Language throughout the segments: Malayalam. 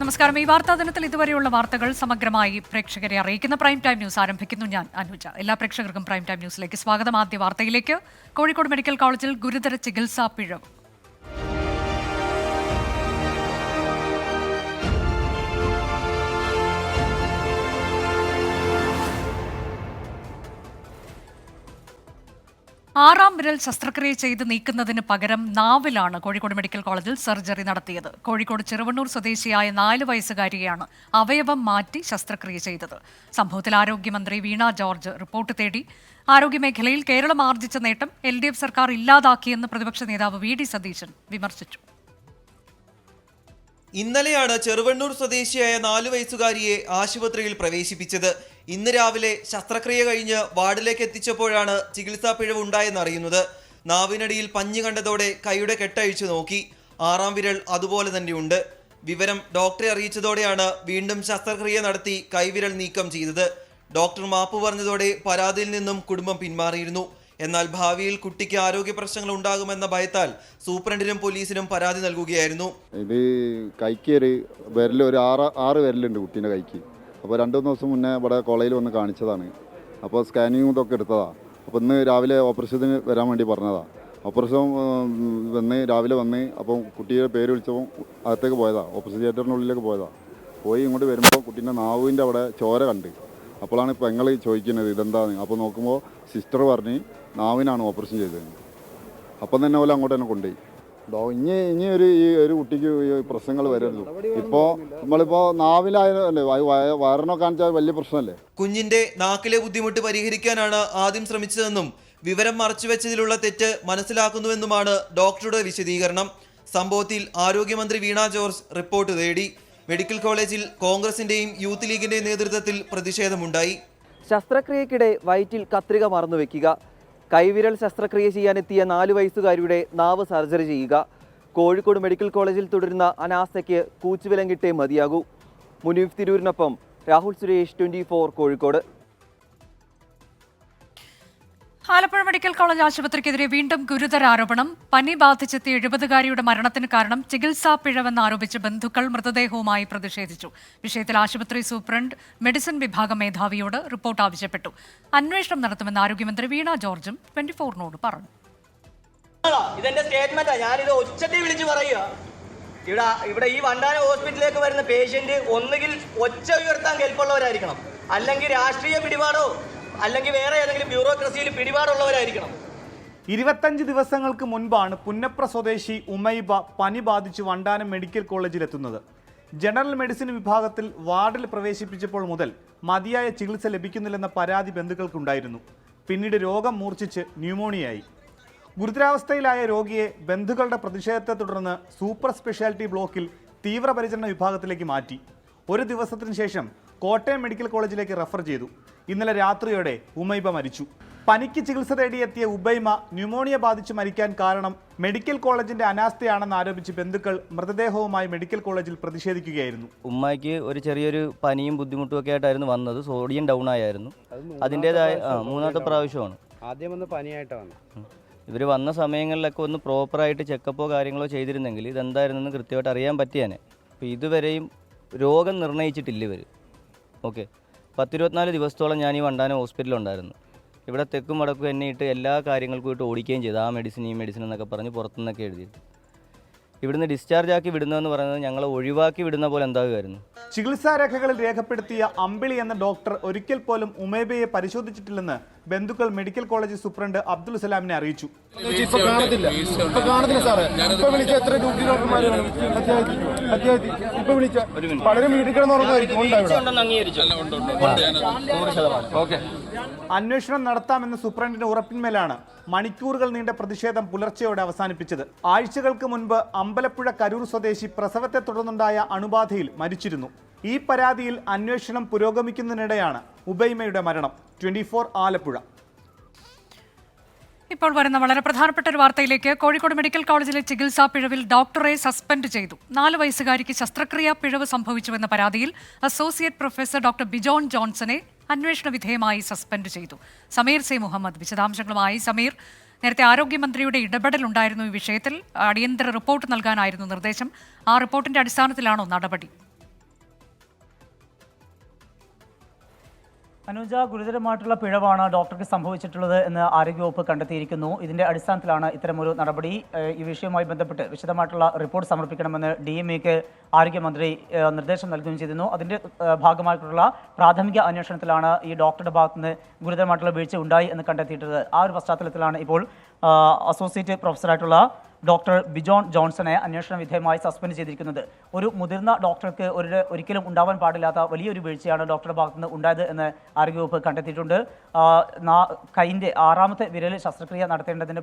നമസ്കാരം. ഈ വാർത്താ ദിനത്തിൽ ഇതുവരെയുള്ള വാർത്തകൾ സമഗ്രമായി പ്രേക്ഷകരെ അറിയിക്കുന്ന പ്രൈം ടൈം ന്യൂസ് ആരംഭിക്കുന്നു. ഞാൻ അനുജ. എല്ലാ പ്രേക്ഷകർക്കും പ്രൈം ടൈം ന്യൂസിലേക്ക് സ്വാഗതം. ആദ്യ വാർത്തയിലേക്ക്. കോഴിക്കോട് മെഡിക്കൽ കോളേജിൽ ഗുരുതര ചികിത്സാ പിഴവ്. ആറാം വിരൽ ശസ്ത്രക്രിയ ചെയ്ത് നീക്കുന്നതിന് പകരം നാവിലാണ് കോഴിക്കോട് മെഡിക്കൽ കോളേജിൽ സർജറി നടത്തിയത്. കോഴിക്കോട് ചെറുവണ്ണൂർ സ്വദേശിയായ 4 വയസ്സുകാരിയെയാണ് അവയവം മാറ്റി ശസ്ത്രക്രിയ ചെയ്തത്. സംഭവത്തിൽ ആരോഗ്യമന്ത്രി വീണ ജോർജ് റിപ്പോർട്ട് തേടി. ആരോഗ്യമേഖലയിൽ കേരളം ആർജിച്ച നേട്ടം LDF സർക്കാർ ഇല്ലാതാക്കിയെന്ന് പ്രതിപക്ഷ നേതാവ് VD സതീശൻ വിമർശിച്ചു. ഇന്നലെയാണ് ചെറുവണ്ണൂർ സ്വദേശിയായ 4 വയസ്സുകാരിയെ ആശുപത്രിയിൽ പ്രവേശിപ്പിച്ചത്. ഇന്ന് രാവിലെ ശസ്ത്രക്രിയ കഴിഞ്ഞ് വാർഡിലേക്ക് എത്തിച്ചപ്പോഴാണ് ചികിത്സാ പിഴവ് ഉണ്ടായെന്ന് അറിയുന്നത്. നാവിനടിയിൽ പഞ്ഞു കണ്ടതോടെ കൈയുടെ കെട്ടഴിച്ചു നോക്കി. ആറാം വിരൽ അതുപോലെ തന്നെയുണ്ട്. വിവരം ഡോക്ടറെ അറിയിച്ചതോടെയാണ് വീണ്ടും ശസ്ത്രക്രിയ നടത്തി കൈവിരൽ നീക്കം ചെയ്തത്. ഡോക്ടർ മാപ്പ് പറഞ്ഞതോടെ പരാതിയിൽ നിന്നും കുടുംബം പിന്മാറിയിരുന്നു. എന്നാൽ ഭാവിയിൽ കുട്ടിക്ക് ആരോഗ്യ പ്രശ്നങ്ങൾ ഉണ്ടാകുമെന്ന ഭയത്താൽ സൂപ്രണ്ടിനും പോലീസിനും പരാതി നൽകുകയായിരുന്നു. ഇത് കൈക്ക് ഒരു വിരൽ ഒരു ആറ് വിരലുണ്ട് കുട്ടീൻ്റെ കൈക്ക്. അപ്പോൾ 2-3 ദിവസം മുന്നേ ഇവിടെ കോളേജിൽ വന്ന് കാണിച്ചതാണ്. അപ്പോൾ സ്കാനിങ്ങും ഇതൊക്കെ എടുത്തതാണ്. അപ്പോൾ ഇന്ന് രാവിലെ ഓപ്പറേഷത്തിന് വരാൻ വേണ്ടി പറഞ്ഞതാണ്. ഓപ്പറേഷൻ രാവിലെ വന്ന് അപ്പം കുട്ടിയുടെ പേര് വിളിച്ചപ്പോൾ അകത്തേക്ക് പോയതാണ്. ഓപ്പറേഷൻ തിയേറ്ററിനുള്ളിലേക്ക് പോയതാണ്. പോയി ഇങ്ങോട്ട് വരുമ്പോൾ കുട്ടീൻ്റെ നാവിൻ്റെ അവിടെ ചോര കണ്ട്. അപ്പോഴാണ് പെങ്ങൾ ചോദിക്കുന്നത് ഇതെന്താണ്. അപ്പോൾ നോക്കുമ്പോൾ സിസ്റ്റർ പറഞ്ഞ് നാവിനാണ് ഓപ്പറേഷൻ ചെയ്തത്. അപ്പം തന്നെ പോലെ അങ്ങോട്ട് തന്നെ കൊണ്ടുപോയി. ഇനി ഒരു കുട്ടിക്ക് പ്രശ്നങ്ങൾ വരരുത്. ഇപ്പോൾ നമ്മളിപ്പോൾ നാവിലായല്ലേ വയറിനോ കാണിച്ചാൽ വലിയ പ്രശ്നമല്ലേ. കുഞ്ഞിന്റെ നാക്കിലെ ബുദ്ധിമുട്ട് പരിഹരിക്കാനാണ് ആദ്യം ശ്രമിച്ചതെന്നും വിവരം മറച്ചുവെച്ചതിലുള്ള തെറ്റ് മനസ്സിലാക്കുന്നുവെന്നുമാണ് ഡോക്ടറുടെ വിശദീകരണം. സംഭവത്തിൽ ആരോഗ്യമന്ത്രി വീണ ജോർജ് റിപ്പോർട്ട് തേടി. മെഡിക്കൽ കോളേജിൽ കോൺഗ്രസിന്റെയും യൂത്ത് ലീഗിന്റെയും നേതൃത്വത്തിൽ പ്രതിഷേധമുണ്ടായി. ശസ്ത്രക്രിയക്കിടെ വയറ്റിൽ കത്രിക മറന്നുവെക്കുക, കൈവിരൽ ശസ്ത്രക്രിയ ചെയ്യാനെത്തിയ 4 വയസ്സുകാരിയുടെ നാവ് സർജറി ചെയ്യുക. കോഴിക്കോട് മെഡിക്കൽ കോളേജിൽ തുടരുന്ന അനാസ്ഥയ്ക്ക് കൂച്ചുവിലം കിട്ടേ മതിയാകൂ. മുനീഫ് തിരൂരിനൊപ്പം രാഹുൽ സുരേഷ്, 24 കോഴിക്കോട്. ആലപ്പുഴ മെഡിക്കൽ കോളേജ് ആശുപത്രിക്കെതിരെ വീണ്ടും ഗുരുതര ആരോപണം. പനി ബാധിച്ചെത്തിയ 70-കാരിയുടെ മരണത്തിന് കാരണം ചികിത്സാ പിഴവെന്ന് ആരോപിച്ച് ബന്ധുക്കൾ മൃതദേഹവുമായി പ്രതിഷേധിച്ചു. വിഷയത്തിൽ ആശുപത്രി സൂപ്രണ്ട് മെഡിസിൻ വിഭാഗം മേധാവിയോട് റിപ്പോർട്ട് ആവശ്യപ്പെട്ടു. അന്വേഷണം നടത്തുമെന്ന് ആരോഗ്യമന്ത്രി വീണ ജോർജും 24നോട് പറഞ്ഞു. ഇതെന്റെ സ്റ്റേറ്റ്മെന്റാ, ഞാനിത് ഒച്ചത്തിൽ വിളിച്ചു പറയുക. ഇവിടെ ഈ വണ്ടാനം ഹോസ്പിറ്റലിലേക്ക് വരുന്ന പേഷ്യന്റ് ഒന്നുകിൽ ഒച്ച ഉയർത്താൻ കെൽപ്പുള്ളവരായിരിക്കണം, അല്ലെങ്കിൽ രാഷ്ട്രീയ പിടിപാടോ അല്ലെങ്കിൽ വേറെ ഏതെങ്കിലും ബ്യൂറോക്രസിയിൽ പിടിപാടുള്ളവരായിരിക്കണം. 25 ദിവസങ്ങൾക്ക് മുൻപാണ് പുന്നപ്ര സ്വദേശി ഉമൈബ പനി ബാധിച്ച് വണ്ടാനം മെഡിക്കൽ കോളേജിലെത്തുന്നത്. ജനറൽ മെഡിസിൻ വിഭാഗത്തിൽ വാർഡിൽ പ്രവേശിപ്പിച്ചപ്പോൾ മുതൽ മതിയായ ചികിത്സ ലഭിക്കുന്നില്ലെന്ന പരാതി ബന്ധുക്കൾക്കുണ്ടായിരുന്നു. പിന്നീട് രോഗം മൂർച്ഛിച്ച് ന്യൂമോണിയയായി. ഗുരുതരാവസ്ഥയിലായ രോഗിയെ ബന്ധുക്കളുടെ പ്രതിഷേധത്തെ തുടർന്ന് സൂപ്പർ സ്പെഷ്യാലിറ്റി ബ്ലോക്കിൽ തീവ്രപരിചരണ വിഭാഗത്തിലേക്ക് മാറ്റി. ഒരു ദിവസത്തിന് ശേഷം കോട്ടയം മെഡിക്കൽ കോളേജിലേക്ക് റെഫർ ചെയ്തു. ഇന്നലെ രാത്രിയോടെ ഉമൈബ മരിച്ചു. പനിക്ക് ചികിത്സ തേടിയെത്തിയ ഉബൈമ ന്യൂമോണിയ ബാധിച്ച് മരിക്കാൻ കാരണം മെഡിക്കൽ കോളേജിന്റെ അനാസ്ഥയാണെന്ന് ആരോപിച്ച് ബന്ധുക്കൾ മൃതദേഹവുമായി മെഡിക്കൽ കോളേജിൽ പ്രതിഷേധിക്കുകയായിരുന്നു. ഉമ്മയ്ക്ക് ഒരു ചെറിയൊരു പനിയും ബുദ്ധിമുട്ടും ഒക്കെ ആയിട്ടായിരുന്നു വന്നത്. സോഡിയം ഡൗൺ ആയിരുന്നു. അതിൻ്റെതായ 3ാമത്തെ പ്രാവശ്യമാണ്. ആദ്യം വന്ന് പനിയായിട്ടാണ്. ഇവർ വന്ന സമയങ്ങളിലൊക്കെ ഒന്ന് പ്രോപ്പറായിട്ട് ചെക്കപ്പോ കാര്യങ്ങളോ ചെയ്തിരുന്നെങ്കിൽ ഇതെന്തായിരുന്നെന്ന് കൃത്യമായിട്ട് അറിയാൻ പറ്റിയാനെ. അപ്പോൾ ഇതുവരെയും രോഗം നിർണ്ണയിച്ചിട്ടില്ല ഇവർ. ഓക്കെ, 10-24 ദിവസത്തോളം ഞാൻ ഈ വണ്ടാനം ഹോസ്പിറ്റലുണ്ടായിരുന്നു. ഇവിടെ തെക്കും വടക്കും എന്നെ ഇട്ട് എല്ലാ കാര്യങ്ങൾക്കും ഇട്ട് ഓടിക്കുകയും ചെയ്തു. ആ മെഡിസിൻ ഈ മെഡിസിൻ എന്നൊക്കെ പറഞ്ഞ് പുറത്തുനിന്നൊക്കെ എഴുതിയിട്ട് ഇവിടുന്ന് ഡിസ്ചാർജ് ആക്കി വിടുന്നതെന്ന് പറയുന്നത് ഞങ്ങളെ ഒഴിവാക്കി വിടുന്ന പോലെ എന്താകുമായിരുന്നു. ചികിത്സാ രേഖകളിൽ രേഖപ്പെടുത്തിയ അമ്പിളി എന്ന ഡോക്ടർ ഒരിക്കൽ പോലും ഉമൈബയെ പരിശോധിച്ചിട്ടില്ലെന്ന് ബന്ധുക്കൾ മെഡിക്കൽ കോളേജ് സൂപ്രണ്ട് അബ്ദുൽ സലാമിനെ അറിയിച്ചു. അന്വേഷണം നടത്താമെന്ന സൂപ്രണ്ടിന്റെ ഉറപ്പിന്മേലാണ് മണിക്കൂറുകൾ നീണ്ട പ്രതിഷേധം പുലർച്ചെയോടെ അവസാനിപ്പിച്ചത്. ആഴ്ചകൾക്ക് മുൻപ് അമ്പലപ്പുഴ കരൂർ സ്വദേശി പ്രസവത്തെ തുടർന്നുണ്ടായ അണുബാധയിൽ മരിച്ചിരുന്നു. ഈ പരാതിയിൽ അന്വേഷണം പുരോഗമിക്കുന്നതിനിടെയാണ് ഉബൈമയുടെ മരണം. 24 ആലപ്പുഴ. ഇപ്പോൾ വരുന്ന വളരെ പ്രധാനപ്പെട്ട ഒരു വാർത്തയിലേക്ക്. കോഴിക്കോട് മെഡിക്കൽ കോളേജിലെ ചികിത്സാ പിഴവിൽ ഡോക്ടറെ സസ്പെൻഡ് ചെയ്തു. 4 വയസ്സുകാരിക്ക് ശസ്ത്രക്രിയാ പിഴവ് സംഭവിച്ചുവെന്ന പരാതിയിൽ അസോസിയേറ്റ് പ്രൊഫസർ ഡോക്ടർ ബിജോൺ ജോൺസനെ അന്വേഷണ വിധേയമായി സസ്പെൻഡ് ചെയ്തു. സമീർ സി മുഹമ്മദ് വിശദാംശങ്ങളുമായി. സമീർ, നേരത്തെ ആരോഗ്യമന്ത്രിയുടെ ഇടപെടലുണ്ടായിരുന്നു ഈ വിഷയത്തിൽ. അടിയന്തര റിപ്പോർട്ട് നൽകാനായിരുന്നു നിർദ്ദേശം. ആ റിപ്പോർട്ടിന്റെ അടിസ്ഥാനത്തിലാണോ നടപടി? അനുജ, ഗുരുതരമായിട്ടുള്ള പിഴവാണ് ഡോക്ടർക്ക് സംഭവിച്ചിട്ടുള്ളത് എന്ന് ആരോഗ്യവകുപ്പ് കണ്ടെത്തിയിരിക്കുന്നു. ഇതിന്റെ അടിസ്ഥാനത്തിലാണ് ഇത്തരമൊരു നടപടി. ഈ വിഷയവുമായി ബന്ധപ്പെട്ട് വിശദമായിട്ടുള്ള റിപ്പോർട്ട് സമർപ്പിക്കണമെന്ന് DMEക്ക് ആരോഗ്യമന്ത്രി നിർദ്ദേശം നൽകുകയും ചെയ്തിരുന്നു. അതിന്റെ ഭാഗമായിട്ടുള്ള പ്രാഥമിക അന്വേഷണത്തിലാണ് ഈ ഡോക്ടറുടെ ഭാഗത്തുനിന്ന് ഗുരുതരമായിട്ടുള്ള വീഴ്ച ഉണ്ടായി എന്ന് കണ്ടെത്തിയിട്ടുള്ളത്. ആ ഒരു പശ്ചാത്തലത്തിലാണ് ഇപ്പോൾ അസോസിയേറ്റ് പ്രൊഫസറായിട്ടുള്ള ഡോക്ടർ ബിജോൺ ജോൺസണെ അന്വേഷണ വിധേയമായി സസ്പെൻഡ് ചെയ്തിരിക്കുന്നത്. ഒരു മുതിർന്ന ഡോക്ടർക്ക് ഒരിക്കലും ഉണ്ടാവാൻ പാടില്ലാത്ത വലിയൊരു വീഴ്ചയാണ് ഡോക്ടറുടെ ഭാഗത്തുനിന്ന് ഉണ്ടായത് എന്ന് ആരോഗ്യവകുപ്പ് കണ്ടെത്തിയിട്ടുണ്ട്. കൈയിൻ്റെ 6ാമത്തെ വിരൽ ശസ്ത്രക്രിയ നടത്തേണ്ടതിന്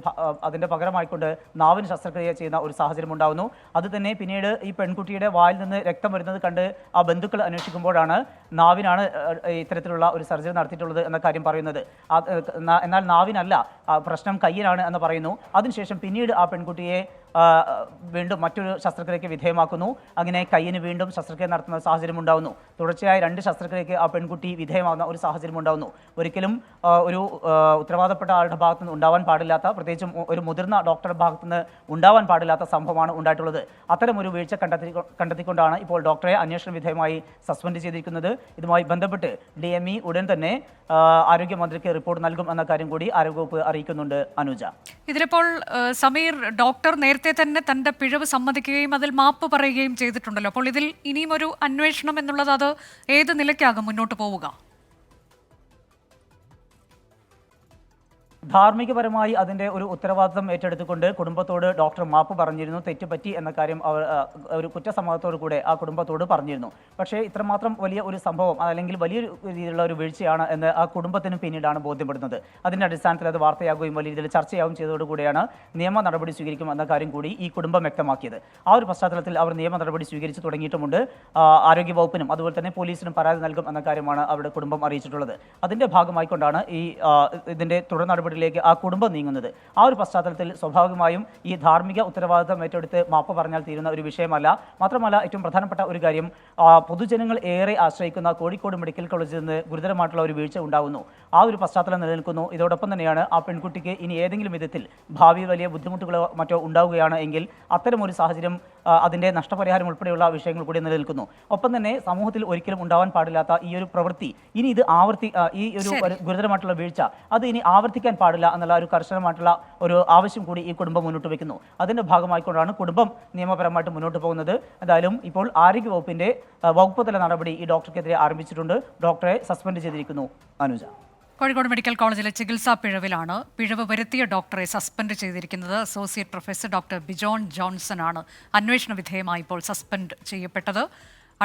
അതിൻ്റെ പകരമായിക്കൊണ്ട് നാവിന് ശസ്ത്രക്രിയ ചെയ്യുന്ന ഒരു സാഹചര്യം ഉണ്ടാകുന്നു. അത് തന്നെ പിന്നീട് ഈ പെൺകുട്ടിയുടെ വായിൽ നിന്ന് രക്തം വരുന്നത് കണ്ട് ആ ബന്ധുക്കൾ അന്വേഷിക്കുമ്പോഴാണ് നാവിനാണ് ഇത്തരത്തിലുള്ള ഒരു സർജറി നടത്തിയിട്ടുള്ളത് എന്ന കാര്യം പറയുന്നത്. എന്നാൽ നാവിനല്ല പ്രശ്നം, കയ്യിനാണ് എന്ന് പറയുന്നു. അതിനുശേഷം പിന്നീട് ആ പെൺകുട്ടിയെ വീണ്ടും മറ്റൊരു ശസ്ത്രക്രിയയ്ക്ക് വിധേയമാക്കുന്നു. അങ്ങനെ കയ്യിന് വീണ്ടും ശസ്ത്രക്രിയ നടത്തുന്ന സാഹചര്യം ഉണ്ടാകുന്നു. തുടർച്ചയായി 2 ശസ്ത്രക്രിയയ്ക്ക് ആ പെൺകുട്ടി വിധേയമാകുന്ന ഒരു സാഹചര്യം ഉണ്ടാകുന്നു. ഒരിക്കലും ഒരു ഉത്തരവാദപ്പെട്ട ആളുടെ ഭാഗത്തുനിന്ന് ഉണ്ടാവാൻ പാടില്ലാത്ത, പ്രത്യേകിച്ചും ഒരു മുതിർന്ന ഡോക്ടറുടെ ഭാഗത്തുനിന്ന് ഉണ്ടാവാൻ പാടില്ലാത്ത സംഭവമാണ് ഉണ്ടായിട്ടുള്ളത്. അത്തരമൊരു വീഴ്ച കണ്ടെത്തിക്കൊണ്ടാണ് ഇപ്പോൾ ഡോക്ടറെ അന്വേഷണ വിധേയമായി സസ്പെൻഡ് ചെയ്തിരിക്കുന്നത്. ഇതുമായി ബന്ധപ്പെട്ട് DME ഉടൻ തന്നെ ആരോഗ്യമന്ത്രിക്ക് റിപ്പോർട്ട് നൽകും എന്ന കാര്യം കൂടി ആരോഗ്യവകുപ്പ് അറിയിക്കുന്നുണ്ട്. അനുജ, ഇതിലിപ്പോൾ സമീർ, ഡോക്ടർ നേരത്തെ തന്നെ തന്റെ പിഴവ് സമ്മതിക്കുകയും അതിൽ മാപ്പ് പറയുകയും ചെയ്തിട്ടുണ്ടല്ലോ. അപ്പോൾ ഇതിൽ ഇനിയും ഒരു അന്വേഷണം എന്നുള്ളത് അത് ഏത് നിലയ്ക്കാകും മുന്നോട്ട് പോവുക? ധാർമ്മികപരമായി അതിൻ്റെ ഒരു ഉത്തരവാദിത്വം ഏറ്റെടുത്തുകൊണ്ട് കുടുംബത്തോട് ഡോക്ടർ മാപ്പ് പറഞ്ഞിരുന്നു. തെറ്റുപറ്റി എന്ന കാര്യം ഒരു കുറ്റസമ്മതത്തോടു കൂടെ ആ കുടുംബത്തോട് പറഞ്ഞിരുന്നു. പക്ഷേ ഇത്രമാത്രം വലിയ ഒരു സംഭവം അല്ലെങ്കിൽ വലിയൊരു രീതിയിലുള്ള ഒരു വീഴ്ചയാണ് എന്ന് ആ കുടുംബത്തിനും പിന്നീടാണ് ബോധ്യപ്പെടുന്നത്. അതിൻ്റെ അടിസ്ഥാനത്തിൽ അത് വാർത്തയാകുകയും വലിയ രീതിയിൽ ചർച്ചയാവുകയും ചെയ്തതോടുകൂടിയാണ് നിയമ നടപടി സ്വീകരിക്കും എന്ന കാര്യം കൂടി ഈ കുടുംബം വ്യക്തമാക്കിയത്. ആ ഒരു പശ്ചാത്തലത്തിൽ അവർ നിയമ നടപടി സ്വീകരിച്ചു തുടങ്ങിയിട്ടുമുണ്ട്. ആരോഗ്യവകുപ്പിനും അതുപോലെ തന്നെ പോലീസിനും പരാതി നൽകും എന്ന കാര്യമാണ് അവരുടെ കുടുംബം അറിയിച്ചിട്ടുള്ളത്. അതിൻ്റെ ഭാഗമായിക്കൊണ്ടാണ് ഇതിൻ്റെ തുടർ നടപടി ആ കുടുംബം നീങ്ങുന്നത്. ആ ഒരു പശ്ചാത്തലത്തിൽ സ്വാഭാവികമായും ഈ ധാർമ്മിക ഉത്തരവാദിത്തം ഏറ്റെടുത്ത് മാപ്പ് പറഞ്ഞാൽ തീരുന്ന ഒരു വിഷയമല്ല. മാത്രമല്ല, ഏറ്റവും പ്രധാനപ്പെട്ട ഒരു കാര്യം, പൊതുജനങ്ങൾ ഏറെ ആശ്രയിക്കുന്ന കോഴിക്കോട് മെഡിക്കൽ കോളേജിൽ നിന്ന് ഗുരുതരമായിട്ടുള്ള ഒരു വീഴ്ച ഉണ്ടാകുന്നു. ആ ഒരു പശ്ചാത്തലം നിലനിൽക്കുന്നു. ഇതോടൊപ്പം തന്നെയാണ് ആ പെൺകുട്ടിക്ക് ഇനി ഏതെങ്കിലും വിധത്തിൽ ഭാവിയിൽ വലിയ ബുദ്ധിമുട്ടുകളോ മറ്റോ ഉണ്ടാവുകയാണ് എങ്കിൽ അത്തരമൊരു സാഹചര്യം, അതിൻ്റെ നഷ്ടപരിഹാരം ഉൾപ്പെടെയുള്ള വിഷയങ്ങൾ കൂടി നിലനിൽക്കുന്നു. ഒപ്പം തന്നെ സമൂഹത്തിൽ ഒരിക്കലും ഉണ്ടാവാൻ പാടില്ലാത്ത ഈ ഒരു പ്രവൃത്തി, ഇനി ഇത് ഈ ഒരു ഗുരുതരമായിട്ടുള്ള വീഴ്ച അത് ഇനി ആവർത്തിക്കാൻ പാടില്ല എന്നുള്ള ഒരു കർശനമായിട്ടുള്ള ഒരു ആവശ്യം കൂടി ഈ കുടുംബം മുന്നോട്ട് വയ്ക്കുന്നു. അതിൻ്റെ ഭാഗമായിക്കൊണ്ടാണ് കുടുംബം നിയമപരമായിട്ട് മുന്നോട്ട് പോകുന്നത്. എന്തായാലും ഇപ്പോൾ ആരോഗ്യവകുപ്പിൻ്റെ വകുപ്പ് തല നടപടി ഈ ഡോക്ടർക്കെതിരെ ആരംഭിച്ചിട്ടുണ്ട്. ഡോക്ടറെ സസ്പെൻഡ് ചെയ്തിരിക്കുന്നു. അനുജ, കോഴിക്കോട് മെഡിക്കൽ കോളേജിലെ ചികിത്സാ പിഴവിലാണ് പിഴവ് വരുത്തിയ ഡോക്ടറെ സസ്പെൻഡ് ചെയ്തിരിക്കുന്നത്. Associate professor doctor Bijon Johnson ആണ് അന്വേഷണ വിധേയമായി ഇപ്പോൾ സസ്പെൻഡ് ചെയ്യപ്പെട്ടത്.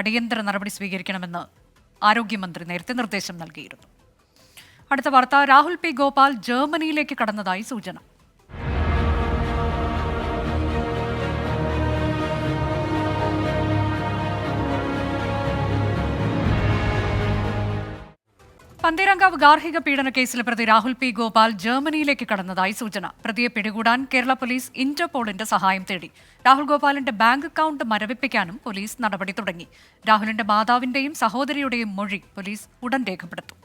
അടിയന്തര നടപടി സ്വീകരിക്കണമെന്ന് ആരോഗ്യമന്ത്രി നേരത്തെ നിർദ്ദേശം നൽകിയിരുന്നു. അടുത്ത വാർത്ത, രാഹുൽ പി ഗോപാൽ ജർമ്മനിയിലേക്ക് കടന്നതായി സൂചന. പന്തീരാങ്കാവ് ഗാർഹിക പീഡന കേസിലെ പ്രതി രാഹുൽ പി ഗോപാൽ ജർമ്മനിയിലേക്ക് കടന്നതായി സൂചന. പ്രതിയെ പിടികൂടാൻ കേരള പോലീസ് ഇന്റർപോളിന്റെ സഹായം തേടി. രാഹുൽ ഗോപാലിന്റെ ബാങ്ക് അക്കൗണ്ട് മരവിപ്പിക്കാനും പോലീസ് നടപടി തുടങ്ങി. രാഹുലിന്റെ മാതാവിന്റെയും സഹോദരിയുടെയും മൊഴി പോലീസ് ഉടൻ രേഖപ്പെടുത്തും.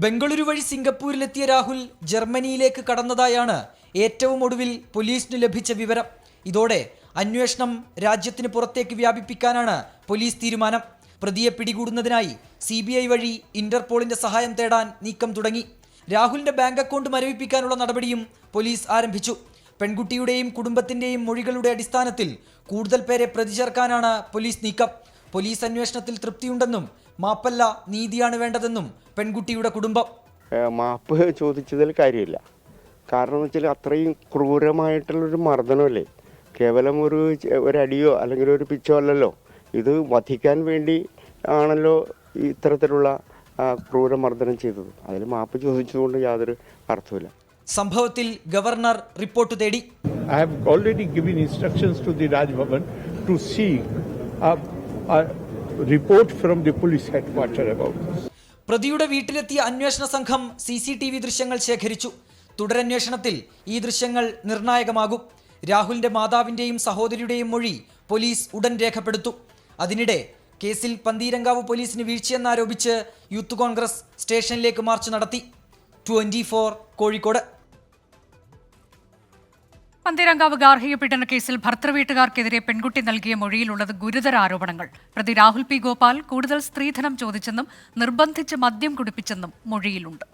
ബംഗളൂരു വഴി സിംഗപ്പൂരിലെത്തിയ രാഹുൽ ജർമ്മനിയിലേക്ക് കടന്നതായാണ് ഏറ്റവും ഒടുവിൽ പോലീസിന് ലഭിച്ച വിവരം. ഇതോടെ അന്വേഷണം രാജ്യത്തിന് പുറത്തേക്ക് വ്യാപിപ്പിക്കാനാണ് പോലീസ് തീരുമാനം. പ്രതിയെ പിടികൂടുന്നതിനായി CBI വഴി ഇന്റർപോളിന്റെ സഹായം തേടാൻ നീക്കം തുടങ്ങി. രാഹുലിന്റെ ബാങ്ക് അക്കൗണ്ട് മരവിപ്പിക്കാനുള്ള നടപടിയും പോലീസ് ആരംഭിച്ചു. പെൺകുട്ടിയുടെയും കുടുംബത്തിന്റെയും മൊഴികളുടെ അടിസ്ഥാനത്തിൽ കൂടുതൽ പേരെ പ്രതി ചേർക്കാനാണ് പോലീസ് നീക്കം. പോലീസ് അന്വേഷണത്തിൽ തൃപ്തിയുണ്ടെന്നും മാപ്പല്ല നീതിയാണ് വേണ്ടതെന്നും പെൺകുട്ടിയുടെ കുടുംബം. മാപ്പ് ചോദിച്ചതിൽ കാര്യമില്ല. കാരണം എന്ന് വെച്ചാൽ അത്രയും ക്രൂരമായിട്ടുള്ളൊരു മർദ്ദനമല്ലേ. കേവലം ഒരടിയോ അല്ലെങ്കിൽ ഒരു പിച്ചോ അല്ലല്ലോ. ഇത് വധിക്കാൻ വേണ്ടി ആണല്ലോ ഇത്തരത്തിലുള്ള ക്രൂരമർദ്ദനം ചെയ്തത്. അതിൽ മാപ്പ് ചോദിച്ചതുകൊണ്ട് യാതൊരു അർത്ഥമില്ല. സംഭവത്തിൽ ഗവർണർ റിപ്പോർട്ട് തേടി. I have already given instructions to the Raj Bhavan to seek a report from the police headquarters about this. പ്രതിയുടെ വീട്ടിലെത്തിയ അന്വേഷണ സംഘം CCTV ദൃശ്യങ്ങൾ ശേഖരിച്ചു. തുടരന്വേഷണത്തിൽ ഈ ദൃശ്യങ്ങൾ നിർണായകമാകും. രാഹുലിന്റെ മാതാവിന്റെയും സഹോദരിയുടെയും മൊഴി പോലീസ് ഉടൻ രേഖപ്പെടുത്തും. അതിനിടെ കേസിൽ പന്തീരങ്കാവ് പോലീസിന് വീഴ്ചയെന്നാരോപിച്ച് യൂത്ത് കോൺഗ്രസ് സ്റ്റേഷനിലേക്ക് മാർച്ച് നടത്തി. 24 കോഴിക്കോട്. പന്തീരങ്കാവ് ഗാർഹിക പീഡന കേസിൽ ഭർത്തൃവീട്ടുകാർക്കെതിരെ പെൺകുട്ടി നൽകിയ മൊഴിയിലുള്ളത് ഗുരുതര ആരോപണങ്ങൾ. പ്രതി രാഹുൽ പി ഗോപാൽ കൂടുതൽ സ്ത്രീധനം ചോദിച്ചെന്നും നിർബന്ധിച്ച് മദ്യം കുടിപ്പിച്ചെന്നും മൊഴിയിലുണ്ട്.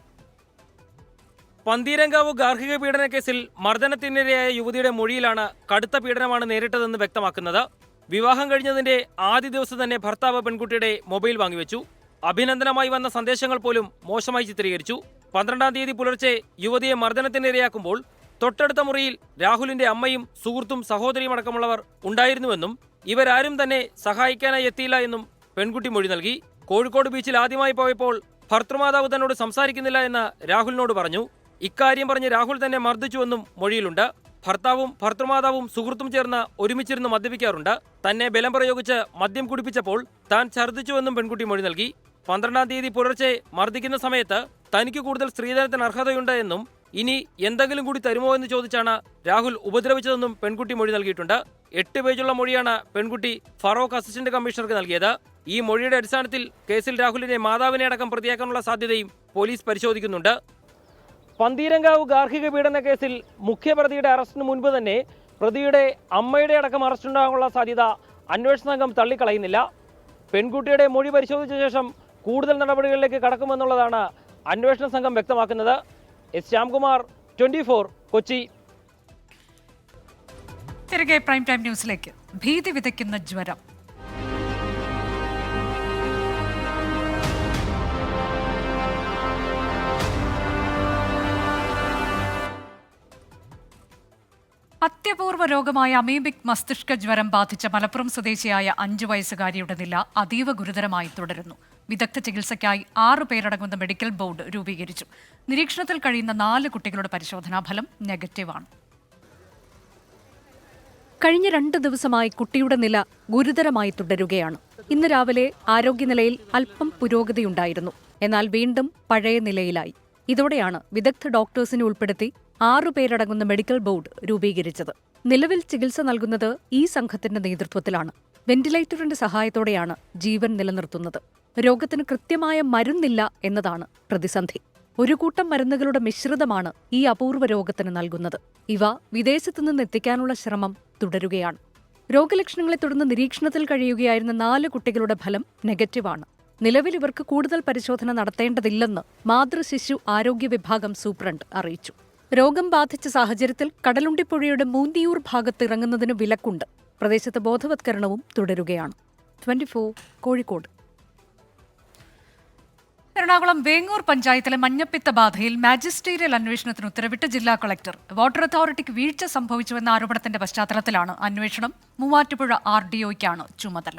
പന്തീരങ്കാവ് ഗാർഹിക പീഡന കേസിൽ മർദ്ദനത്തിനിരയായ യുവതിയുടെ മൊഴിയിലാണ് കടുത്ത പീഡനമാണ് നേരിട്ടതെന്ന് വ്യക്തമാക്കുന്നത്. വിവാഹം കഴിഞ്ഞതിന്റെ ആദ്യ ദിവസം തന്നെ ഭർത്താവ് പെൺകുട്ടിയുടെ മൊബൈൽ വാങ്ങിവെച്ചു. അഭിനന്ദനമായി വന്ന സന്ദേശങ്ങൾ പോലും മോശമായി ചിത്രീകരിച്ചു. 12-ാം തീയതി പുലർച്ചെ യുവതിയെ മർദ്ദനത്തിനിരയാക്കുമ്പോൾ തൊട്ടടുത്ത മുറിയിൽ രാഹുലിന്റെ അമ്മയും സുഹൃത്തും സഹോദരിയും അടക്കമുള്ളവർ ഉണ്ടായിരുന്നുവെന്നും ഇവരാരും തന്നെ സഹായിക്കാനായി എത്തിയില്ല എന്നും പെൺകുട്ടി മൊഴി നൽകി. കോഴിക്കോട് ബീച്ചിൽ ആദ്യമായി പോയപ്പോൾ ഭർത്തൃമാതാവ് തന്നോട് സംസാരിക്കുന്നില്ല എന്ന് രാഹുലിനോട് പറഞ്ഞു. ഇക്കാര്യം പറഞ്ഞ് രാഹുൽ തന്നെ മർദ്ദിച്ചുവെന്നും മൊഴിയിലുണ്ട്. ഭർത്താവും ഭർത്തൃമാതാവും സുഹൃത്തും ചേർന്ന് ഒരുമിച്ചിരുന്ന് മദ്യപിക്കാറുണ്ട്. തന്നെ ബലം പ്രയോഗിച്ച് മദ്യം കുടിപ്പിച്ചപ്പോൾ താൻ ഛർദ്ദിച്ചുവെന്നും പെൺകുട്ടി മൊഴി നൽകി. 12-ാം തീയതി പുലർച്ചെ മർദ്ദിക്കുന്ന സമയത്ത് തനിക്ക് കൂടുതൽ സ്ത്രീധനത്തിന് അർഹതയുണ്ട് എന്നും ഇനി എന്തെങ്കിലും കൂടി തരുമോ എന്ന് ചോദിച്ചാണ് രാഹുൽ ഉപദ്രവിച്ചതെന്നും പെൺകുട്ടി മൊഴി നൽകിയിട്ടുണ്ട്. 8 പേജുള്ള മൊഴിയാണ് പെൺകുട്ടി ഫറോക്ക് അസിസ്റ്റന്റ് കമ്മീഷണർക്ക് നൽകിയത്. ഈ മൊഴിയുടെ അടിസ്ഥാനത്തിൽ കേസിൽ രാഹുലിന്റെ മാതാവിനെ അടക്കം പ്രതിയാക്കാനുള്ള സാധ്യതയും പോലീസ് പരിശോധിക്കുന്നുണ്ട്. പന്തീരങ്കാവ് ഗാർഹിക പീഡന കേസിൽ മുഖ്യപ്രതിയുടെ അറസ്റ്റിന് മുൻപ് തന്നെ പ്രതിയുടെ അമ്മയുടെ അടക്കം അറസ്റ്റുണ്ടാകാനുള്ള സാധ്യത അന്വേഷണ സംഘം തള്ളിക്കളയുന്നില്ല. പെൺകുട്ടിയുടെ മൊഴി പരിശോധിച്ച ശേഷം കൂടുതൽ നടപടികളിലേക്ക് കടക്കുമെന്നുള്ളതാണ് അന്വേഷണ സംഘം വ്യക്തമാക്കുന്നത്. എസ് ശ്യാംകുമാർ, 24, കൊച്ചി. തിരികെ പ്രൈം ടൈം ന്യൂസിലേക്ക്. ഭീതി വിതയ്ക്കുന്ന ജ്വരം. അത്യപൂർവ രോഗമായ അമീബിക് മസ്തിഷ്ക ജ്വരം ബാധിച്ച മലപ്പുറം സ്വദേശിയായ 5 വയസ്സുകാരിയുടെ നില അതീവ ഗുരുതരമായി തുടരുന്നു. വിദഗ്ധ ചികിത്സയ്ക്കായി 6 പേരടങ്ങുന്ന മെഡിക്കൽ ബോർഡ് രൂപീകരിച്ചു. നിരീക്ഷണത്തിൽ കഴിയുന്ന 4 കുട്ടികളുടെ പരിശോധനാ ഫലം നെഗറ്റീവാണ്. കഴിഞ്ഞ 2 ദിവസമായി കുട്ടിയുടെ നില ഗുരുതരമായി തുടരുകയാണ്. ഇന്ന് രാവിലെ ആരോഗ്യനിലയിൽ അല്പം പുരോഗതിയുണ്ടായിരുന്നു. എന്നാൽ വീണ്ടും പഴയ നിലയിലായി. ഇതോടെയാണ് വിദഗ്ധ ഡോക്ടേഴ്സിനെ ഉൾപ്പെടുത്തി 6 പേരടങ്ങുന്ന മെഡിക്കൽ ബോർഡ് രൂപീകരിച്ചത്. നിലവിൽ ചികിത്സ നൽകുന്നത് ഈ സംഘത്തിന്റെ നേതൃത്വത്തിലാണ്. വെന്റിലേറ്ററിന്റെ സഹായത്തോടെയാണ് ജീവൻ നിലനിർത്തുന്നത്. രോഗത്തിന് കൃത്യമായ മരുന്നില്ല എന്നതാണ് പ്രതിസന്ധി. ഒരു കൂട്ടം മരുന്നുകളുടെ മിശ്രിതമാണ് ഈ അപൂർവ രോഗത്തിന് നൽകുന്നത്. ഇവ വിദേശത്തു നിന്ന് എത്തിക്കാനുള്ള ശ്രമം തുടരുകയാണ്. രോഗലക്ഷണങ്ങളെ തുടർന്ന് നിരീക്ഷണത്തിൽ കഴിയുകയായിരുന്ന 4 കുട്ടികളുടെ ഫലം നെഗറ്റീവാണ്. നിലവിൽ ഇവർക്ക് കൂടുതൽ പരിശോധന നടത്തേണ്ടതില്ലെന്ന് മാതൃശിശു ആരോഗ്യ വിഭാഗം സൂപ്രണ്ട് അറിയിച്ചു. രോഗം ബാധിച്ച സാഹചര്യത്തിൽ കടലുണ്ടിപ്പുഴയുടെ മൂന്തിയൂർ ഭാഗത്ത് ഇറങ്ങുന്നതിന് വിലക്കുണ്ട്. പ്രദേശത്ത് ബോധവത്കരണവും തുടരുകയാണ്. 24 കോഴിക്കോട്. എറണാകുളം വേങ്ങൂർ പഞ്ചായത്തിലെ മഞ്ഞപ്പിത്ത ബാധയിൽ മാജിസ്റ്റീരിയൽ അന്വേഷണത്തിന് ഉത്തരവിട്ട് ജില്ലാ കളക്ടർ. വാട്ടർ അതോറിറ്റിക്ക് വീഴ്ച സംഭവിച്ചുവെന്ന ആരോപണത്തിന്റെ പശ്ചാത്തലത്തിലാണ് അന്വേഷണം. മൂവാറ്റുപുഴ RDOയ്ക്കാണ് ചുമതല.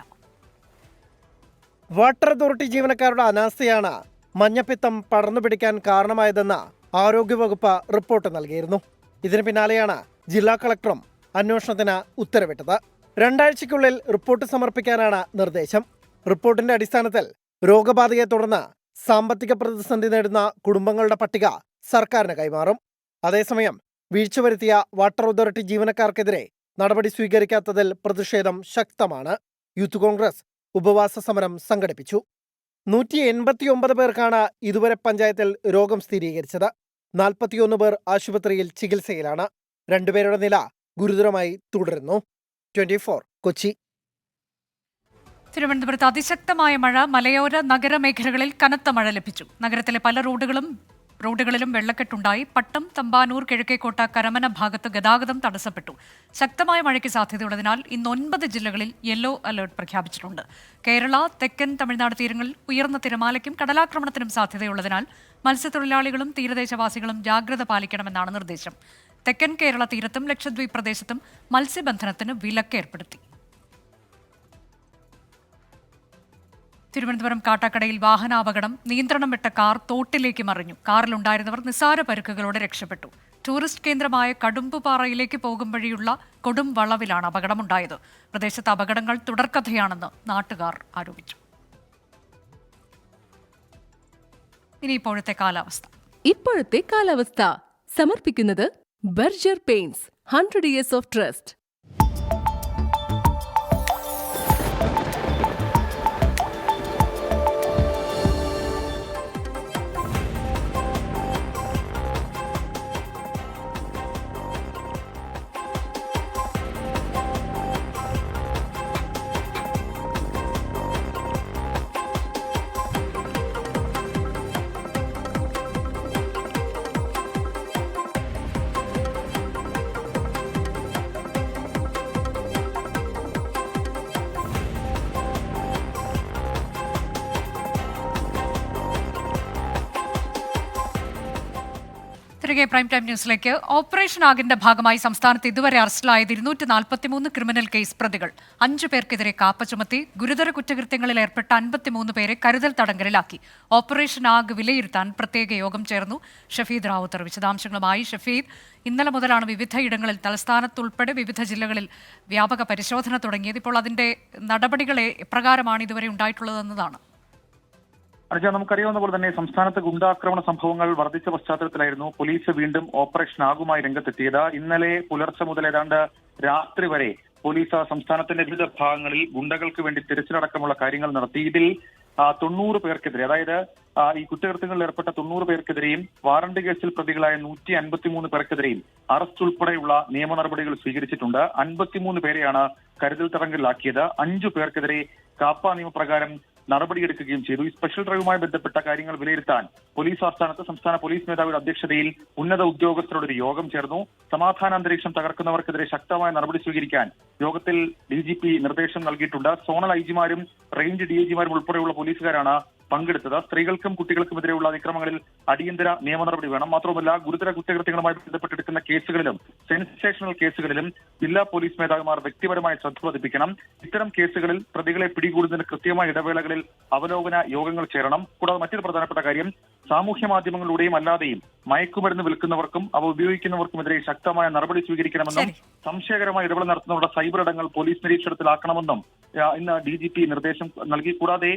വാട്ടർ അതോറിറ്റി ജീവനക്കാരുടെ അനാസ്ഥയാണ് മഞ്ഞപ്പിത്തം പടർന്നു പിടിക്കാൻ കാരണമായതെന്ന് ആരോഗ്യവകുപ്പ് റിപ്പോർട്ട് നൽകിയിരുന്നു. ഇതിന് പിന്നാലെയാണ് ജില്ലാ കളക്ടറും അന്വേഷണത്തിന് ഉത്തരവിട്ടത്. 2 ആഴ്ചയ്ക്കുള്ളിൽ റിപ്പോർട്ട് സമർപ്പിക്കാനാണ് നിർദ്ദേശം. റിപ്പോർട്ടിന്റെ അടിസ്ഥാനത്തിൽ രോഗബാധയെ തുടർന്ന് സാമ്പത്തിക പ്രതിസന്ധി നേരിടുന്ന കുടുംബങ്ങളുടെ പട്ടിക സർക്കാരിന് കൈമാറും. അതേസമയം വീഴ്ച വരുത്തിയ വാട്ടർ അതോറിറ്റി ജീവനക്കാർക്കെതിരെ നടപടി സ്വീകരിക്കാത്തതിൽ പ്രതിഷേധം ശക്തമാണ്. യൂത്ത് കോൺഗ്രസ് ഉപവാസ സമരം സംഘടിപ്പിച്ചു. 189 പേർക്കാണ് ഇതുവരെ പഞ്ചായത്തിൽ രോഗം സ്ഥിരീകരിച്ചത്. 41 പേർ ആശുപത്രിയിൽ ചികിത്സയിലാണ്. 2 പേരുടെ നില ഗുരുതരമായി തുടരുന്നു. 24 കൊച്ചി. തിരുവനന്തപുരത്ത് അതിശക്തമായ മഴ. മലയോര നഗരമേഖലകളിൽ കനത്ത മഴ ലഭിച്ചു. നഗരത്തിലെ പല റോഡുകളിലും വെള്ളക്കെട്ടുണ്ടായി. പട്ടം, തമ്പാനൂർ, കിഴക്കേക്കോട്ട, കരമന ഭാഗത്ത് ഗതാഗതം തടസ്സപ്പെട്ടു. ശക്തമായ മഴയ്ക്ക് സാധ്യതയുള്ളതിനാൽ ഇന്ന് 9 ജില്ലകളിൽ യെല്ലോ അലർട്ട് പ്രഖ്യാപിച്ചിട്ടുണ്ട്. കേരള, തെക്കൻ തമിഴ്നാട് തീരങ്ങളിൽ ഉയർന്ന തിരമാലയ്ക്കും കടലാക്രമണത്തിനും സാധ്യതയുള്ളതിനാൽ മത്സ്യത്തൊഴിലാളികളും തീരദേശവാസികളും ജാഗ്രത പാലിക്കണമെന്നാണ് നിർദ്ദേശം. തെക്കൻ കേരള തീരത്തും ലക്ഷദ്വീപ് പ്രദേശത്തും മത്സ്യബന്ധനത്തിന് വിലക്ക് ഏർപ്പെടുത്തി. തിരുവനന്തപുരം കാട്ടാക്കടയിൽ വാഹനാപകടം. നിയന്ത്രണം വിട്ട കാർ തോട്ടിലേക്ക് മറിഞ്ഞു. കാറിലുണ്ടായിരുന്നവർ നിസ്സാര പരുക്കുകളോടെ രക്ഷപ്പെട്ടു. ടൂറിസ്റ്റ് കേന്ദ്രമായ കടുമ്പുപാറയിലേക്ക് പോകും വഴിയുള്ള കൊടും വളവിലാണ് അപകടമുണ്ടായത്. പ്രദേശത്ത് അപകടങ്ങൾ തുടർക്കഥയാണെന്ന് നാട്ടുകാർ ആരോപിച്ചു. ഇനി ഇപ്പോഴത്തെ കാലാവസ്ഥ സമർപ്പിക്കുന്നത് Berger paints 100 years of trust. തിരികെ പ്രൈം ടൈം ന്യൂസിലേക്ക്. ഓപ്പറേഷൻ ആഗിന്റെ ഭാഗമായി സംസ്ഥാനത്ത് ഇതുവരെ അറസ്റ്റിലായത് 243 ക്രിമിനൽ കേസ് പ്രതികൾ. 5 പേർക്കെതിരെ കാപ്പ ചുമത്തി. ഗുരുതര കുറ്റകൃത്യങ്ങളിൽ ഏർപ്പെട്ട 53 പേരെ കരുതൽ തടങ്കലിലാക്കി. ഓപ്പറേഷൻ ആഗ് വിലയിരുത്താൻ പ്രത്യേക യോഗം ചേർന്നു. ഷഫീദ് റാവുത്തർ വിശദാംശങ്ങളുമായി. ഷഫീദ്, ഇന്നലെ മുതലാണ് വിവിധ ഇടങ്ങളിൽ തലസ്ഥാനത്തുൾപ്പെടെ വിവിധ ജില്ലകളിൽ വ്യാപക പരിശോധന തുടങ്ങിയത്. ഇപ്പോൾ അതിന്റെ നടപടികൾ എപ്രകാരമാണ് ഇതുവരെ ഉണ്ടായിട്ടുള്ളതെന്നതാണ്. അനുജ, നമുക്കറിയാവുന്ന പോലെ തന്നെ സംസ്ഥാനത്ത് ഗുണ്ടാക്രമണ സംഭവങ്ങൾ വർദ്ധിച്ച പശ്ചാത്തലത്തിലായിരുന്നു പോലീസ് വീണ്ടും ഓപ്പറേഷൻ ആഗുമായി രംഗത്തെത്തിയത്. ഇന്നലെ പുലർച്ചെ മുതൽ ഏതാണ്ട് രാത്രി വരെ പോലീസ് സംസ്ഥാനത്തിന്റെ വിവിധ ഭാഗങ്ങളിൽ ഗുണ്ടകൾക്ക് വേണ്ടി തിരച്ചിലടക്കമുള്ള കാര്യങ്ങൾ നടത്തി. ഇതിൽ 90 പേർക്കെതിരെ, അതായത് ഈ കുറ്റകൃത്യങ്ങളിൽ ഏർപ്പെട്ട 90 പേർക്കെതിരെയും വാറണ്ട് കേസിൽ പ്രതികളായ 153 പേർക്കെതിരെയും അറസ്റ്റ് ഉൾപ്പെടെയുള്ള നിയമ നടപടികൾ സ്വീകരിച്ചിട്ടുണ്ട്. 53 പേരെയാണ് കരുതൽ തടങ്കലിലാക്കിയത്. 5 പേർക്കെതിരെ കാപ്പ നിയമപ്രകാരം നടപടിയെടുക്കുകയും ചെയ്തു. ഈ സ്പെഷ്യൽ ഡ്രൈവുമായി ബന്ധപ്പെട്ട കാര്യങ്ങൾ വിലയിരുത്താൻ പോലീസ് ആസ്ഥാനത്ത് സംസ്ഥാന പോലീസ് മേധാവിയുടെ അധ്യക്ഷതയിൽ ഉന്നത ഉദ്യോഗസ്ഥരുടെ ഒരു യോഗം ചേർന്നു. സമാധാന അന്തരീക്ഷം തകർക്കുന്നവർക്കെതിരെ ശക്തമായ നടപടി സ്വീകരിക്കാൻ യോഗത്തിൽ DGP നിർദ്ദേശം നൽകിയിട്ടുണ്ട്. സോണൽ ഐജിമാരും റേഞ്ച് DIGമാരും ഉൾപ്പെടെയുള്ള പോലീസുകാരാണ് പങ്കെടുത്തത്. സ്ത്രീകൾക്കും കുട്ടികൾക്കുമെതിരെയുള്ള അതിക്രമങ്ങളിൽ അടിയന്തര നിയമ നടപടി വേണം. മാത്രമല്ല, ഗുരുതര കുറ്റകൃത്യങ്ങളുമായി ബന്ധപ്പെട്ടെടുക്കുന്ന കേസുകളിലും സെൻസേഷണൽ കേസുകളിലും ജില്ലാ പോലീസ് മേധാവിമാർ വ്യക്തിപരമായി ശ്രദ്ധ പതിപ്പിക്കണം. ഇത്തരം കേസുകളിൽ പ്രതികളെ പിടികൂടുന്നതിന് കൃത്യമായ ഇടവേളകളിൽ അവലോകന യോഗങ്ങൾ ചേരണം. കൂടാതെ മറ്റൊരു പ്രധാനപ്പെട്ട കാര്യം, സാമൂഹ്യ മാധ്യമങ്ങളിലൂടെയും അല്ലാതെയും മയക്കുമരുന്ന് വിൽക്കുന്നവർക്കും അവ ഉപയോഗിക്കുന്നവർക്കുമെതിരെ ശക്തമായ നടപടി സ്വീകരിക്കണമെന്നും സംശയകരമായ ഇടപെടൽ നടത്തുന്നവരുടെ സൈബർ ഇടങ്ങൾ പോലീസ് നിരീക്ഷണത്തിലാക്കണമെന്നും ഇന്ന് DGP നിർദ്ദേശം നൽകി. കൂടാതെ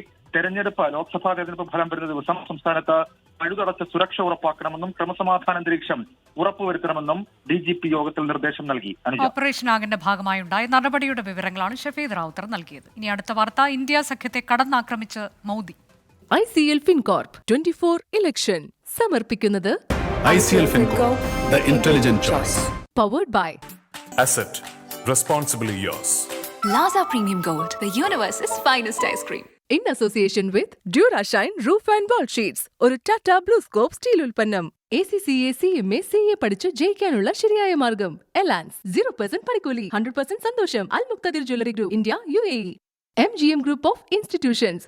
ലോക്സഭാ തെരഞ്ഞെടുപ്പ് ഫലം വരുന്ന ദിവസം സംസ്ഥാനത്ത് പഴുതടച്ച സുരക്ഷ ഉറപ്പാക്കണമെന്നും ക്രമസമാധാന അന്തരീക്ഷം ഉറപ്പുവരുത്തണമെന്നും DGP യോഗത്തിൽ നിർദ്ദേശം നൽകി. ഓപ്പറേഷൻ ആഗിന്റെ ഭാഗമായി ഉണ്ടായ നടപടിയുടെ വിവരങ്ങളാണ് ഷഫീദ് റാവുത്തർ നൽകിയത്. ഇനി അടുത്ത വാർത്ത. ഇന്ത്യ സഖ്യത്തെ കടന്നാക്രമിച്ച് മോദി. ICL FinCorp 24 ഇലക്ഷൻ സമർപ്പിക്കുന്നത് ICL FinCorp, the intelligent choice. Powered by Asset, responsibly yours. Plaza Premium Gold, the universe's finest ice cream. In association with Durashine Roof and Wall Sheets, ഒരു ടാറ്റ BlueScope സ്റ്റീൽ ഉൽപ്പന്നം. ACCA CMA CA പഠിച്ച് ജയിക്കാനുള്ള ശരിയായ മാർഗം. Elance 0% പണിക്കൂലി, 100% സന്തോഷം. Al Muqtadir Jewelry Group, India, UAE. MGM Group of Institutions.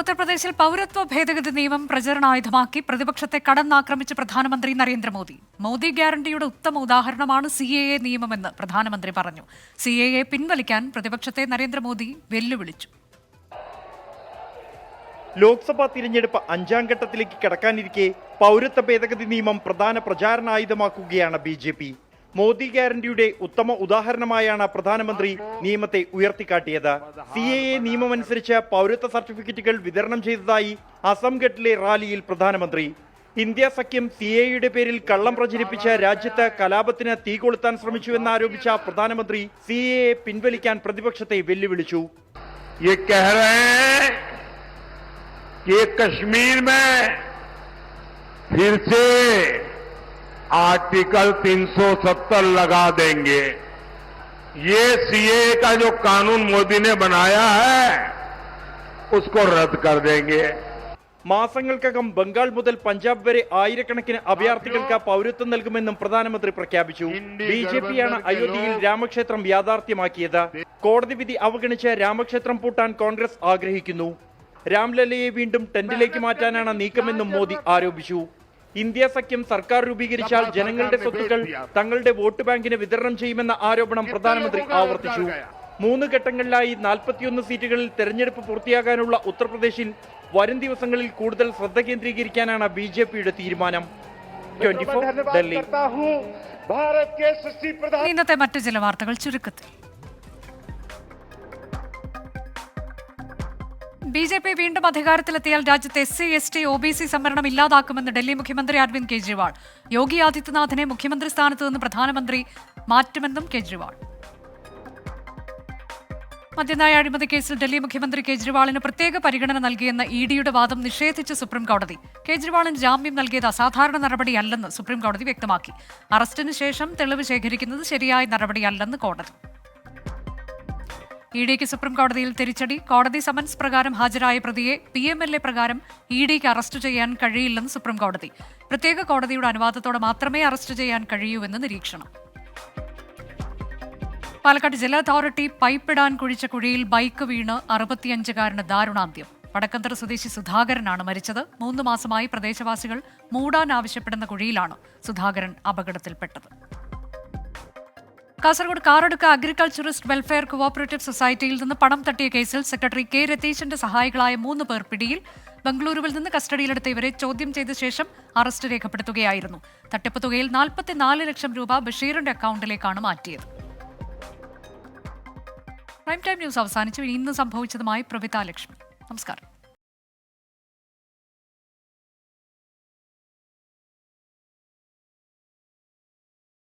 ഉത്തർപ്രദേശിൽ പൗരത്വ ഭേദഗതി നിയമം പ്രചരണായുധമാക്കി പ്രതിപക്ഷത്തെ കടന്നാക്രമിച്ച് പ്രധാനമന്ത്രി നരേന്ദ്രമോദി. മോദി ഗ്യാരണ്ടിയുടെ ഉത്തമ ഉദാഹരണമാണ് CAA നിയമമെന്ന് പ്രധാനമന്ത്രി പറഞ്ഞു. CAA പിൻവലിക്കാൻ പ്രതിപക്ഷത്തെ നരേന്ദ്രമോദി വെല്ലുവിളിച്ചു. ലോക്സഭാ തിരഞ്ഞെടുപ്പ് 5ാം ഘട്ടത്തിലേക്ക് കടക്കാനിരിക്കെ പൗരത്വ ഭേദഗതി നിയമം പ്രധാന പ്രചാരണായുധമാക്കുകയാണ് BJP. മോദി ഗ്യാരണ്ടിയുടെ ഉത്തമ ഉദാഹരണമായാണ് പ്രധാനമന്ത്രി നിയമത്തെ ഉയർത്തിക്കാട്ടിയത്. CAA നിയമമനുസരിച്ച് പൗരത്വ സർട്ടിഫിക്കറ്റുകൾ വിതരണം ചെയ്തതായി അസംഗഡിലെ റാലിയിൽ പ്രധാനമന്ത്രി. ഇന്ത്യ സഖ്യം CAAയുടെ പേരിൽ കള്ളം പ്രചരിപ്പിച്ച് രാജ്യത്ത് കലാപത്തിന് തീ കൊളുത്താൻ ശ്രമിച്ചുവെന്നാരോപിച്ച പ്രധാനമന്ത്രി CAA പിൻവലിക്കാൻ പ്രതിപക്ഷത്തെ വെല്ലുവിളിച്ചു. कश्मीर में फिर से आर्टिकल 370 लगा देंगे. ये CAA का जो कानून मोदी ने बनाया है उसको रद्द कर देंगे. മാസങ്ങൾക്കകം ബംഗാൾ മുതൽ പഞ്ചാബ് വരെ ആയിരക്കണക്കിന് അഭയാർത്ഥികൾക്ക് പൗരത്വം നൽകുമെന്നും പ്രധാനമന്ത്രി പ്രഖ്യാപിച്ചു. BJPയാണ് അയോധ്യയിൽ രാമക്ഷേത്രം യാഥാർത്ഥ്യമാക്കിയത്. കോടതി വിധി അവഗണിച്ച് രാമക്ഷേത്രം പൂട്ടാൻ കോൺഗ്രസ് ആഗ്രഹിക്കുന്നു. രാംലല്ലയെ വീണ്ടും ടെന്റിലേക്ക് മാറ്റാനാണ് നീക്കമെന്നും മോദി ആരോപിച്ചു. ഇന്ത്യ സഖ്യം സർക്കാർ രൂപീകരിച്ചാൽ ജനങ്ങളുടെ സ്വത്തുക്കൾ തങ്ങളുടെ വോട്ട് ബാങ്കിന് വിതരണം ചെയ്യുമെന്ന ആരോപണം പ്രധാനമന്ത്രി ആവർത്തിച്ചു. 3 ഘട്ടങ്ങളിലായി 41 സീറ്റുകളിൽ തെരഞ്ഞെടുപ്പ് പൂർത്തിയാകാനുള്ള ഉത്തർപ്രദേശിൽ വരും ദിവസങ്ങളിൽ കൂടുതൽ ശ്രദ്ധ കേന്ദ്രീകരിക്കാനാണ് BJPയുടെ തീരുമാനം. 24 ഡൽഹി. ഇന്നത്തെ മറ്റു ചില വാർത്തകൾ ചുരുക്കത്തിൽ. BJP വീണ്ടും അധികാരത്തിലെത്തിയാൽ രാജ്യത്തെ SC ST OBC സംവരണം ഇല്ലാതാക്കുമെന്ന് ഡൽഹി മുഖ്യമന്ത്രി അരവിന്ദ് കെജ്രിവാൾ. യോഗി ആദിത്യനാഥിനെ മുഖ്യമന്ത്രി സ്ഥാനത്ത് നിന്ന് പ്രധാനമന്ത്രി മാറ്റുമെന്നും കെജ്രിവാൾ. മദ്യനയ അഴിമതി കേസിൽ ഡൽഹി മുഖ്യമന്ത്രി കെജ്രിവാളിന് പ്രത്യേക പരിഗണന നൽകിയെന്ന EDയുടെ വാദം നിഷേധിച്ച് സുപ്രീംകോടതി. കെജ്രിവാളിന് ജാമ്യം നൽകിയത് അസാധാരണ നടപടിയല്ലെന്ന് സുപ്രീംകോടതി വ്യക്തമാക്കി. അറസ്റ്റിന് ശേഷം തെളിവ് ശേഖരിക്കുന്നത് ശരിയായ നടപടിയല്ലെന്ന് കോടതി. ഇഡിക്ക് സുപ്രീംകോടതിയിൽ തിരിച്ചടി. കോടതി സമൻസ് പ്രകാരം ഹാജരായ പ്രതിയെ PMLA പ്രകാരം ഇഡിക്ക് അറസ്റ്റ് ചെയ്യാൻ കഴിയില്ലെന്ന് സുപ്രീംകോടതി. പ്രത്യേക കോടതിയുടെ അനുവാദത്തോടെ മാത്രമേ അറസ്റ്റ് ചെയ്യാൻ കഴിയൂവെന്ന് നിരീക്ഷണം. പാലക്കാട് ജില്ലാ അതോറിറ്റി പൈപ്പിടാൻ കുഴിച്ച കുഴിയിൽ ബൈക്ക് വീണ് 65-കാരന് ദാരുണാന്ത്യം. വടക്കന്തറ സ്വദേശി സുധാകരനാണ് മരിച്ചത്. 3 മാസമായി പ്രദേശവാസികൾ മൂടാൻ ആവശ്യപ്പെടുന്ന കുഴിയിലാണ് സുധാകരൻ അപകടത്തിൽപ്പെട്ടത്. Kasaragod Karadka agriculturist welfare cooperative സൊസൈറ്റിയിൽ നിന്ന് പണം തട്ടിയ കേസിൽ സെക്രട്ടറി K. രതീശന്റെ സഹായികളായ 3 പേർ പിടിയിൽ. ബംഗളൂരുവിൽ നിന്ന് കസ്റ്റഡിയിലെടുത്ത ഇവരെ ചോദ്യം ചെയ്ത ശേഷം അറസ്റ്റ് രേഖപ്പെടുത്തുകയായിരുന്നു. തട്ടിപ്പ് തുകയിൽ 44 ലക്ഷം രൂപ ബഷീറിന്റെ അക്കൗണ്ടിലേക്കാണ് മാറ്റിയത്. പ്രൈം ടൈം ന്യൂസ് അവസാനിച്ചു. ഇന്ന് സംഭവിച്ചതുമായി പ്രവിത ലക്ഷ്മി. നമസ്കാരം.